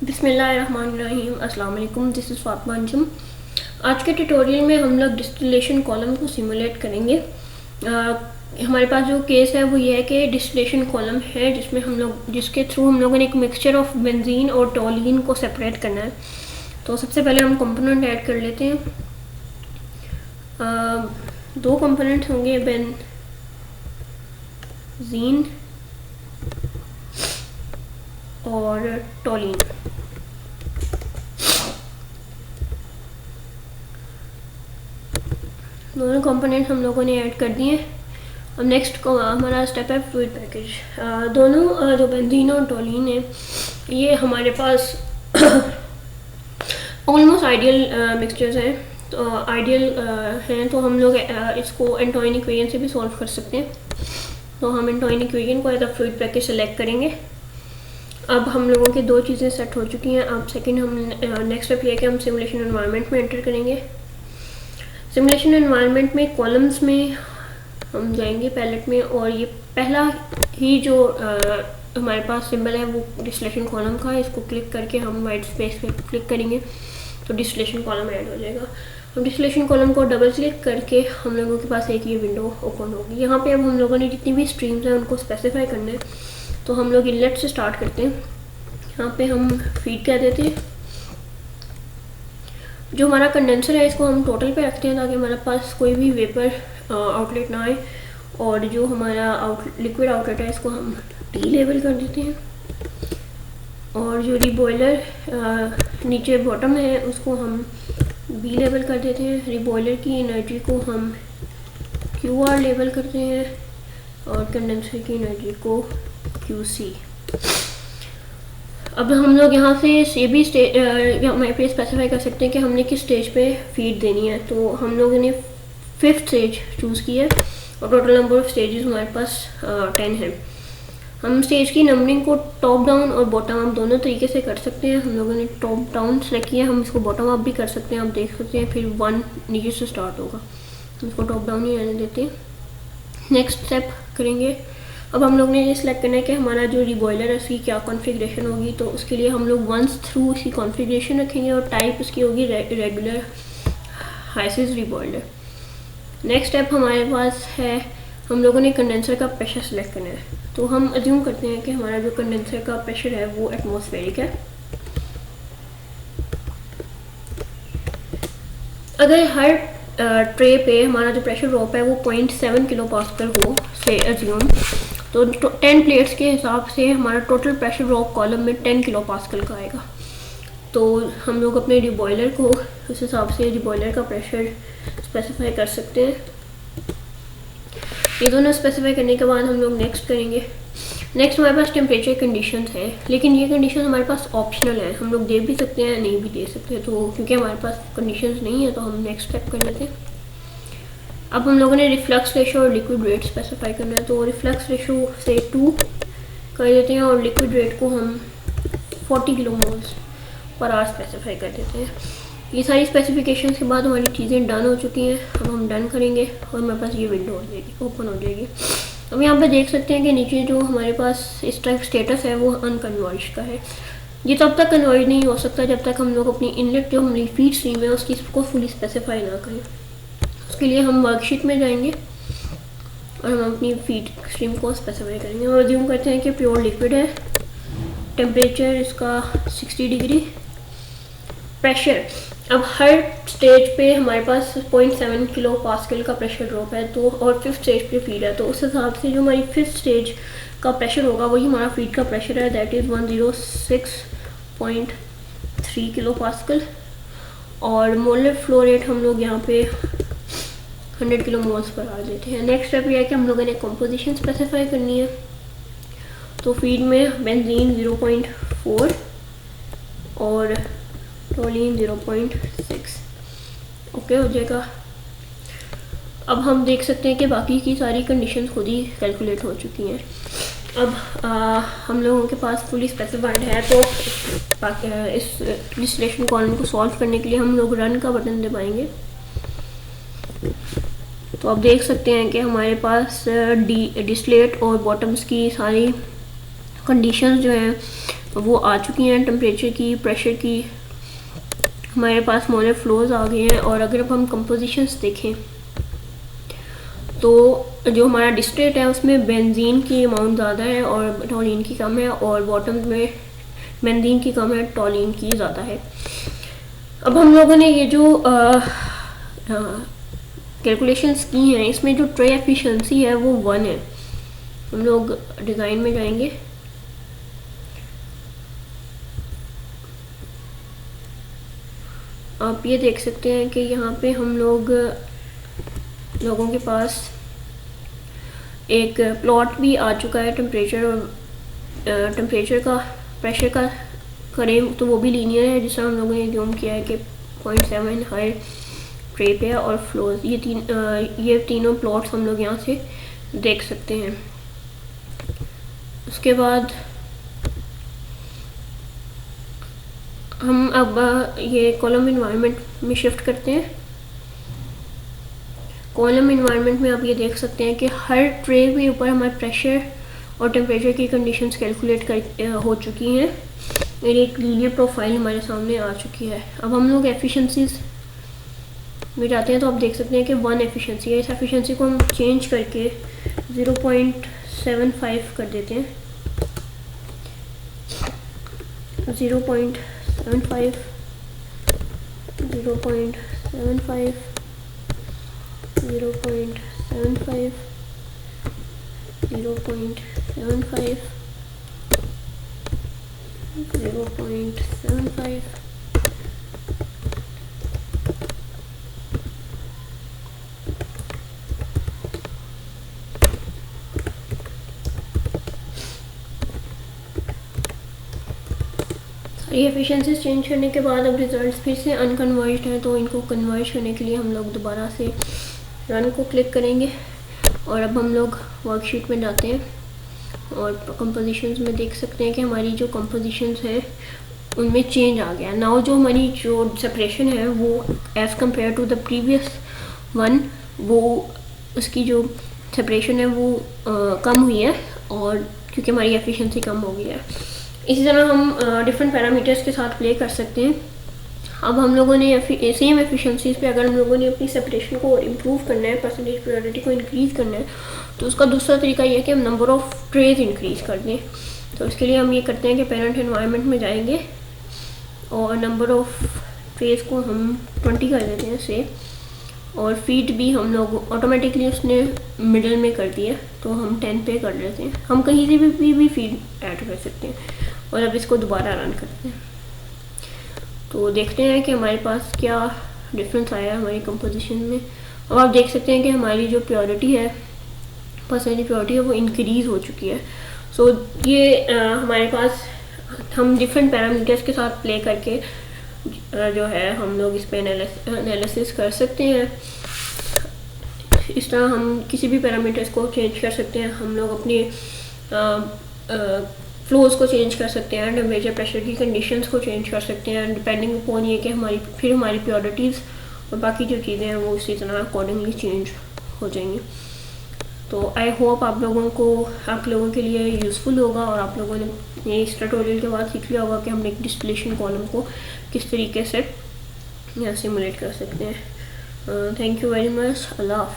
बिस्मिल्लाहिर्रहमानिर्रहीम। अस्सलाम वालेकुम, दिस इज़ फातिमा अंजुम। आज के ट्यूटोरियल में हम लोग डिस्टिलेशन कॉलम को सिमुलेट करेंगे। हमारे पास जो केस है वो ये है कि डिस्टिलेशन कॉलम है जिसके थ्रू हम लोगों ने एक मिक्सचर ऑफ बेंजीन और टोलीन को सेपरेट करना है। तो सबसे पहले हम कंपोनेंट ऐड कर लेते हैं। दो कंपोनेंट होंगे, बेंजीन और टोलीन। दोनों कंपोनेंट हम लोगों ने ऐड कर दिए। अब नेक्स्ट हमारा स्टेप है फ्लूइड पैकेज। दोनों जो बेंजीन और टोलीन है ये हमारे पास ऑलमोस्ट आइडियल मिक्सचर्स हैं। तो आइडियल हैं तो हम लोग इसको एंटोइन इक्वेशन से भी सॉल्व कर सकते हैं। तो हम एंटोइन इक्वेशन को as a fluid package select करेंगे। अब हम लोगों की दो चीज़ें सेट हो चुकी हैं। अब सेकंड हम नेक्स्ट स्टेप ये कि हम सिमुलेशन एनवायरनमेंट में एंटर करेंगे। सिमुलेशन एनवायरनमेंट में कॉलम्स में हम जाएंगे पैलेट में, और ये पहला ही जो हमारे पास सिंबल है वो डिस्टिलेशन कॉलम का है। इसको क्लिक करके हम वाइट स्पेस पे क्लिक करेंगे तो डिस्टिलेशन कॉलम ऐड हो जाएगा। हम डिस्टिलेशन कॉलम को डबल क्लिक करके हम लोगों के पास एक ये विंडो ओपन होगी। यहाँ पे अब हम लोगों ने जितनी भी स्ट्रीम्स हैं उनको स्पेसिफाई करना है। तो हम लोग इनलेट से स्टार्ट करते हैं। यहाँ पे हम फीड कह देते हैं। जो हमारा कंडेंसर है इसको हम टोटल पे रखते हैं ताकि हमारे पास कोई भी वेपर आउटलेट ना आए। और जो हमारा लिक्विड आउटलेट है इसको हम टी लेवल कर देते हैं। और जो रिबॉयलर नीचे बॉटम है उसको हम बी लेवल कर देते हैं। रिबॉयलर की एनर्जी को हम क्यू आर लेवल करते हैं और कंडेंसर की एनर्जी को क्यू सी। अब हम लोग यहाँ से ये भी हमारे पे स्पेसिफाई कर सकते हैं कि हमने किस स्टेज पे फीड देनी है। तो हम लोगों ने 5th स्टेज चूज़ की है और टोटल नंबर ऑफ स्टेजेस हमारे पास 10 है। हम स्टेज की नंबरिंग को टॉप डाउन और बॉटम अप दोनों तरीके से कर सकते हैं। हम लोगों ने टॉप डाउन सेलेक्ट किया, हम इसको बॉटम अप भी कर सकते हैं। आप देख सकते हैं फिर 1 नीचे से स्टार्ट होगा, हम इसको टॉप डाउन ही रहने देते हैं। नेक्स्ट स्टेप करेंगे। अब हम लोग ने ये सिलेक्ट करना है कि हमारा जो रिबॉयलर है उसकी क्या कॉन्फ़िगरेशन होगी। तो उसके लिए हम लोग वंस थ्रू उसकी कॉन्फ़िगरेशन रखेंगे और टाइप उसकी होगी रेगुलर हाइसिस रिबॉयलर। नेक्स्ट स्टेप हमारे पास है, हम लोगों ने कंडेंसर का प्रेशर सेलेक्ट करना है। तो हम अज्यूम करते हैं कि हमारा जो कंडेंसर का प्रेशर है वो एटमॉस्फेरिक है। अगर हर ट्रे पे हमारा जो प्रेशर ड्रॉप है वो 0.7 किलो पास्कल हो से अज्यूम, तो 10 प्लेट्स के हिसाब से हमारा टोटल प्रेशर ड्रॉप कॉलम में 10 किलो पास्कल का आएगा। तो हम लोग अपने रिबॉयलर को उस हिसाब से रिबॉयलर का प्रेशर स्पेसिफाई कर सकते हैं। ये दोनों स्पेसिफाई करने के बाद हम लोग नेक्स्ट करेंगे। नेक्स्ट हमारे पास टेम्परेचर कंडीशंस है, लेकिन ये कंडीशन हमारे पास ऑप्शनल है। हम लोग दे भी सकते हैं, नहीं भी दे सकते। तो क्योंकि हमारे पास कंडीशंस नहीं है तो हम नेक्स्ट स्टेप कर लेते हैं। अब हम लोगों ने रिफ्लक्स रेशो और लिक्विड रेट स्पेसिफाई करना है। तो रिफ्लक्स रेशो से 2 कर देते हैं और लिक्विड रेट को हम 40 kilo moles per hour specify कर देते हैं। ये सारी स्पेसिफिकेशंस के बाद हमारी चीज़ें डन हो चुकी हैं। अब हम डन करेंगे और हमारे पास ये विंडो हो जाएगी, ओपन हो जाएगी। अब यहाँ पे देख सकते हैं कि नीचे जो हमारे पास इस टाइप स्टेटस है वो अनकन्वर्ज का है। ये तब तक कन्वर्ज नहीं हो सकता जब तक हम लोग अपनी इनलेट जो हमारी फीड स्ट्रीम है उसकी को फुली स्पेसिफाई ना करें। उसके लिए हम वर्कशीट में जाएंगे और हम अपनी फीड स्ट्रीम को स्पेसिफाई करेंगे और अज्यूम करते हैं कि प्योर लिक्विड है। टेम्परेचर इसका 60 डिग्री। प्रेशर, अब हर स्टेज पे हमारे पास 0.7 किलो पास्कल का प्रेशर ड्रॉप है। तो और 5th स्टेज पे फीड है, तो उस हिसाब से जो हमारी 5th स्टेज का प्रेशर होगा वही हमारा फीड का प्रेशर है, दैट इज़ 106.3 किलो पास्कल। और मोलर फ्लो रेट हम लोग यहाँ पे 100 किलो मोल्स पर आ देते हैं। नेक्स्ट स्टेप ये है कि हम लोगों ने कंपोजिशन स्पेसिफाई करनी है। तो फीड में बेंजीन 0.4 और टोलीन 0.6 ओके हो जाएगा। अब हम देख सकते हैं कि बाकी की सारी कंडीशंस खुद ही कैलकुलेट हो चुकी हैं। अब हम लोगों के पास फुली स्पेसिफाइड है। तो इस डिस्टिलेशन कॉलम को सॉल्व करने के लिए हम लोग रन का बटन दबाएंगे। तो आप देख सकते हैं कि हमारे पास डिस्टिलेट और बॉटम्स की सारी कंडीशंस जो हैं वो आ चुकी हैं, टेम्परेचर की, प्रेशर की, हमारे पास मोलर फ्लोज आ गए हैं। और अगर अब हम कंपोजिशंस देखें तो जो हमारा डिस्टिलेट है उसमें बेंजीन की अमाउंट ज़्यादा है और टॉलिन की कम है, और बॉटम में बेंजीन की कम है, टॉलिन की ज़्यादा है। अब हम लोगों ने ये जो कैलकुलेशंस की हैं, इसमें जो ट्रे एफिशिएंसी है वो 1 है। हम लोग डिज़ाइन में जाएंगे, आप ये देख सकते हैं कि यहाँ पे हम लोगों के पास एक प्लॉट भी आ चुका है। टेम्परेचर और टेम्परेचर का, प्रेशर का करें तो वो भी लीनियर है, जिससे हम लोगों ने ज्यूम किया है कि 0.7 हाई ट्रे पे है और फ्लोज, ये तीनों प्लॉट्स हम लोग यहाँ से देख सकते हैं। उसके बाद हम अब ये कॉलम इन्वायरमेंट में शिफ्ट करते हैं। कॉलम इन्वायरमेंट में आप ये देख सकते हैं कि हर ट्रे के ऊपर हमारे प्रेशर और टेम्परेचर की कंडीशंस कैलकुलेट हो चुकी हैं। मेरी एक लीनियर प्रोफाइल हमारे सामने आ चुकी है। अब हम लोग एफिशिएंसीज में जाते हैं तो आप देख सकते हैं कि 1 एफिशिएंसी है। इस एफिशिएंसी को हम चेंज करके 0.75 कर देते हैं। 0.75 0.75 0.75 0.75 0.75 ये एफिशिएंसीज चेंज करने के बाद अब रिजल्ट्स फिर से अनकन्वर्ज्ड हैं, तो इनको कन्वर्ज करने के लिए हम लोग दोबारा से रन को क्लिक करेंगे। और अब हम लोग वर्कशीट में जाते हैं और कंपोजिशंस में देख सकते हैं कि हमारी जो कंपोजिशंस हैं उनमें चेंज आ गया। नाउ जो हमारी जो सेपरेशन है वो as compare to the previous one, वो उसकी जो सेपरेशन है वो कम हुई है, और क्योंकि हमारी एफिशिएंसी कम हो गई है। इसी तरह हम डिफरेंट पैरामीटर्स के साथ प्ले कर सकते हैं। अब हम लोगों ने सेम एफिशिएंसीज पे अगर हम लोगों ने अपनी सेपरेशन को इम्प्रूव करना है, परसेंटेज प्योरिटी को इंक्रीज़ करना है, तो उसका दूसरा तरीका ये है कि हम नंबर ऑफ़ ट्रेज इंक्रीज़ कर दें। तो इसके लिए हम ये करते हैं कि पेरेंट एनवायरनमेंट में जाएंगे और नंबर ऑफ़ ट्रेज को हम 20 कर देते हैं से, और फीड भी हम लोग ऑटोमेटिकली उसने मिडल में कर दिया तो हम 10 पे कर लेते हैं। हम कहीं से भी फीड ऐड कर सकते हैं। और अब इसको दोबारा रन करते हैं तो देखते हैं कि हमारे पास क्या डिफरेंस आया हमारी कंपोजिशन में। अब आप देख सकते हैं कि हमारी जो प्योरिटी है, परसेंटेज प्योरिटी है, वो इंक्रीज़ हो चुकी है। सो ये हमारे पास हम डिफरेंट पैरामीटर्स के साथ प्ले करके जो है हम लोग इस पर एनालिसिस कर सकते हैं। इस तरह हम किसी भी पैरामीटर्स को चेंज कर सकते हैं। हम लोग अपने फ्लोज को चेंज कर सकते हैं, टेम्परेचर प्रेशर की कंडीशंस को चेंज कर सकते हैं, डिपेंडिंग अपॉन ये कि हमारी प्योरिटीज़ और बाकी जो चीज़ें हैं वो इसी तरह अकॉर्डिंगली चेंज हो जाएंगी। तो आई होप आप लोगों के लिए यूज़फुल होगा और आप लोगों ने इस ट्यूटोरियल के बाद सीख लिया होगा कि हम एक डिस्टिलेशन कॉलम को किस तरीके से यहाँ सिमुलेट कर सकते हैं। Thank you very much. अल्लाह हाफ़िज़।